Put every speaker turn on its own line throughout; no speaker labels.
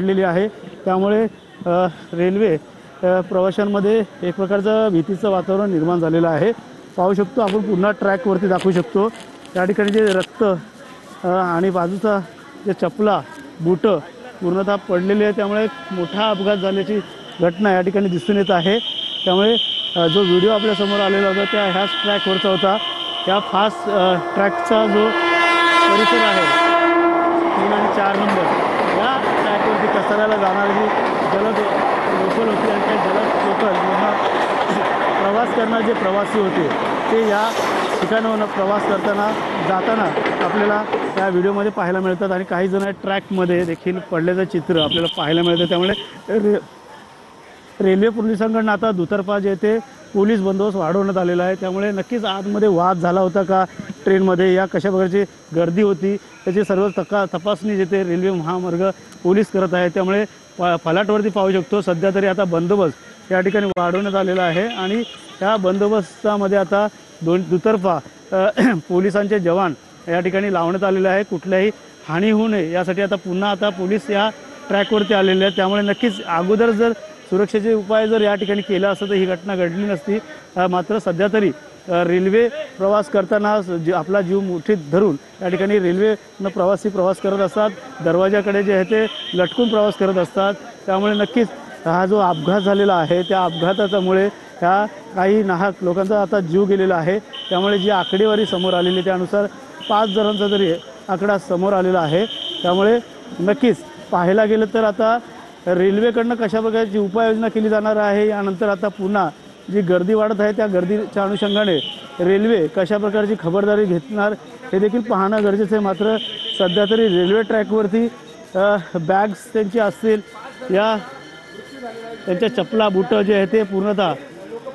पडलेली आहे। त्यामुळे रेल्वे प्रवाशांमध्ये एक प्रकारचं भीतीचं वातावरण निर्माण झालेलं आहे। पाहू शकतो आपण, पुन्हा ट्रॅकवरती दाखवू शकतो त्या ठिकाणी जे रक्त आणि बाजूचा जे चपला बूट पूर्णतः पडलेले आहे। त्यामुळे मोठा अपघात झाल्याची घटना या ठिकाणी दिसून येत आहे। त्यामुळे जो व्हिडिओ आपल्या समोर आलेला होता त्या ह्याच ट्रॅकवरचा होता। या फास्ट ट्रॅकचा जो परिसर आहे 3 आणि 4 नंबर या ट्रॅकवरती कसाऱ्याला जाणारी जी जलद लोकल होती आणि त्या जलद लोकल प्रवास करणारे जे प्रवासी होते ते या ठिकाणावरून प्रवास करताना जाताना आपल्याला या व्हिडिओमध्ये पाहायला मिळतात आणि काही जण ट्रॅकमध्ये देखील पडल्याचं चित्र आपल्याला पाहायला मिळतं। त्यामुळे रेल्वे पोलिसांकडून आता दुतर्फा जे ते पोलीस बंदोबस्त वाढवण्यात आलेला आहे। त्यामुळे नक्कीच आतमध्ये वाद झाला होता का ट्रेनमध्ये, या कशा प्रकारची गर्दी होती त्याची सर्व तपासणी जे ते रेल्वे महामार्ग पोलीस करत आहे। त्यामुळे फलाटवरती पाहू शकतो सध्या तरी आता बंदोबस्त या ठिकाणी वाढवण्यात आलेला आहे आणि त्या बंदोबस्तामध्ये आता दुतर्फा पोलिसांचे जवान या ठिकाणी लावण्यात आलेले आहे। कुठल्याही हानी होऊ नये यासाठी आता पुन्हा पोलीस या ट्रॅकवरती आलेले आहेत। त्यामुळे नक्कीच अगोदर जर सुरक्षेचे उपाय जर या ठिकाणी केला असता तर ही घटना घडली नसती। मात्र सध्या तरी रेल्वे प्रवास करताना आपला जीव मुठीत धरून या ठिकाणी रेल्वेनं प्रवास करत असतात, दरवाजाकडे जे आहे ते लटकून प्रवास करत असतात। त्यामुळे नक्कीच हा जो अपघात झालेला आहे त्या अपघातामुळे ह्या काही नाहक लोकांचा आता जीव गेलेला आहे। त्यामुळे जी आकडेवारी समोर आलेली त्यानुसार 5 जणांचा तरी आकडा समोर आलेला आहे। त्यामुळे नक्कीच पाहायला गेलं तर आता रेल्वेकडनं कशा प्रकारची उपाययोजना केली जाणार आहे, यानंतर आता पुन्हा जी गर्दी वाढत आहे त्या गर्दीच्या अनुषंगाने रेल्वे कशा प्रकारची खबरदारी घेणार हे देखील पाहणं गरजेचं आहे। मात्र सध्या तरी रेल्वे ट्रॅकवरती बॅग्स त्यांची असतील, या त्यांच्या चपला बूट जे आहे ते पूर्णतः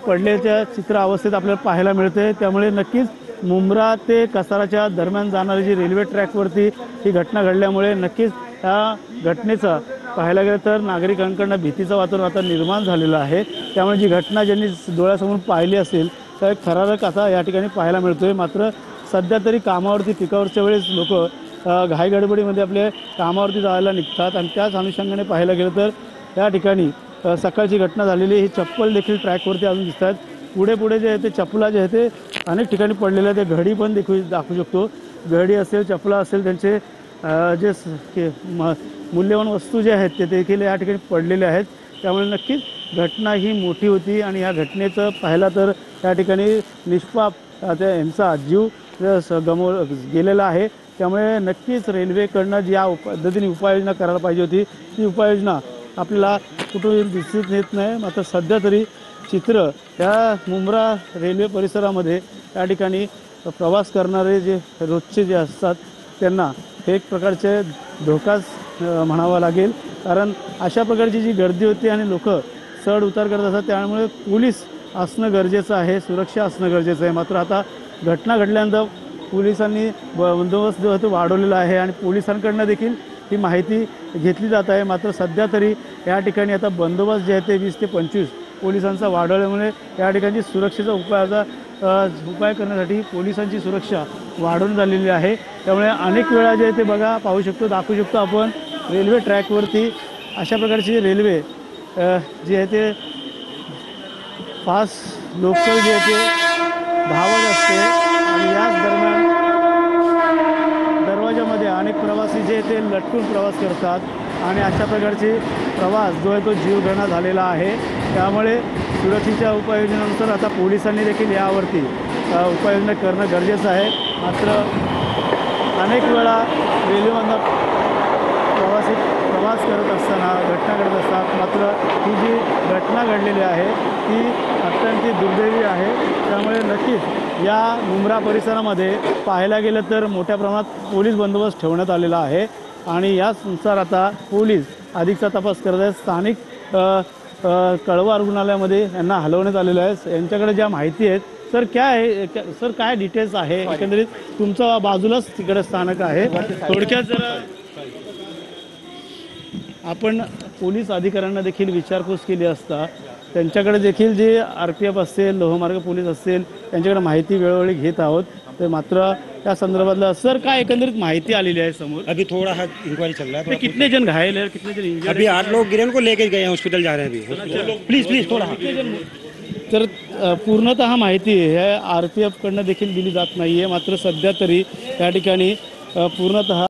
पडल्याच्या चित्र अवस्थेत आपल्याला पाहायला मिळते। त्यामुळे नक्कीच मुंब्रा ते कसाराच्या दरम्यान जाणारी जी रेल्वे ट्रॅकवरती ही घटना घडल्यामुळे नक्कीच या घटनेचा पाहायला गेलं तर नागरिकांकडून भीतीचं वातावरण आता निर्माण झालेलं आहे। त्यामुळे जी घटना ज्यांनी डोळ्यासमोर पाहिली असेल तर थरारक आता या ठिकाणी पाहायला मिळतोय। मात्र सध्या तरी कामावरती पिकावरच्या वेळेस लोक घाईगडबडीमध्ये आपल्या कामावरती जायला निघतात आणि त्याच अनुषंगाने पाहायला गेलं तर या ठिकाणी सकाळची घटना झालेली ही चप्पल देखील ट्रॅकवरती अजून दिसतात। पुढे जे आहे ते चपला जे आहे ते अनेक ठिकाणी पडलेले आहे। ते घडी पण दाखवू शकतो, घडी असेल चपला असेल त्यांचे जे मूल्यवान वस्तू जे आहेत ते देखील या ठिकाणी पडलेले आहेत। त्यामुळे नक्कीच घटना ही मोठी होती आणि या घटनेचं पाहिलं तर या ठिकाणी निष्पाप यांचा जीव गेलेला आहे। त्यामुळे नक्कीच रेल्वेकडनं ज्या पद्धतीने उपाययोजना करायला पाहिजे होती ती उपाययोजना आपल्याला कुठून दिसून येत नाही। मात्र सध्या तरी चित्र या मुंब्रा रेल्वे परिसरामध्ये या ठिकाणी प्रवास करणारे जे रोजचे जे असतात त्यांना एक प्रकारचे धोकाच म्हणावा लागेल। कारण अशा प्रकारची जी गर्दी होती आणि लोक चढ उतार करत असतात त्यामुळे पोलीस असणं गरजेचं आहे, सुरक्षा असणं गरजेचं आहे। मात्र आता घटना घडल्यानंतर पोलिसांनी बंदोबस्त जो आहे तो वाढवलेला आहे आणि पोलिसांकडनं देखील ही माहिती घेतली जात आहे। मात्र सध्या तरी या ठिकाणी आता बंदोबस्त जे आहे ते 20 ते 25 पोलिसांचा वाढवल्यामुळे या ठिकाणी सुरक्षेचा उपाय करण्यासाठी पोलिसांची सुरक्षा वाढवून झालेली आहे। त्यामुळे अनेक वेळा जे आहे ते पाहू शकतो, दाखवू शकतो आपण रेल्वे ट्रॅकवरती अशा प्रकारची रेल्वे जी आहे ते फास्ट लोकल जे आहे ते धावत असते आणि याच दरम्यान दरवाजामध्ये अनेक प्रवासी जे ते लटकून प्रवास करतात आणि अशा प्रकारचे प्रवास जो आहे तो जीवघेणा झालेला आहे। त्यामुळे सुरक्षेच्या उपाययोजनेनुसार आता पोलिसांनी देखील यावरती उपाययोजना करणं गरजेचं आहे। मात्र अनेक वेळा रेल्वेमधनं प्रवास करत असताना घटना घडत असतात। मात्र ही जी घटना घडलेली आहे ती अत्यंत दुर्दैवी आहे। त्यामुळे नक्कीच या मुंब्रा परिसरामध्ये पाहायला गेलं तर मोठ्या प्रमाणात पोलीस बंदोबस्त ठेवण्यात आलेला आहे आणि यानुसार आता पोलीस अधिकचा तपास करत आहेत। स्थानिक कळवा रुग्णालयामध्ये यांना हलवण्यात आलेलं आहे। यांच्याकडे ज्या माहिती आहेत सर काय डिटेल्स आहे, एकंदरीत तुमच्या बाजूलाच तिकडे स्थानक आहे, थोडक्यात जरा आपण पोलीस अधिकाऱ्यांना देखील विचारपूस केली असता त्यांच्याकडे देखील जे RPF असेल, लोहमार्ग पोलीस असेल त्यांच्याकडे माहिती वेळोवेळी घेत आहोत। तर मात्र त्या संदर्भातलं सर काय एकंदरीत माहिती आलेली आहे समोर?
अभी थोड़ा सा इंक्वायरी चल रहा है
ते
थोड़ा
कितने जण घायल है, कितने जण इंजर्ड
अभी 8 लोग गिरे उनको लेके गए हैं हॉस्पिटल जा रहे हैं अभी प्लीज प्लीज थोड़ा
तर पूर्णतः माहिती आहे RPF कडनं देखील दिली जात नाहीये. मात्र सध्या तरी त्या ठिकाणी पूर्णतः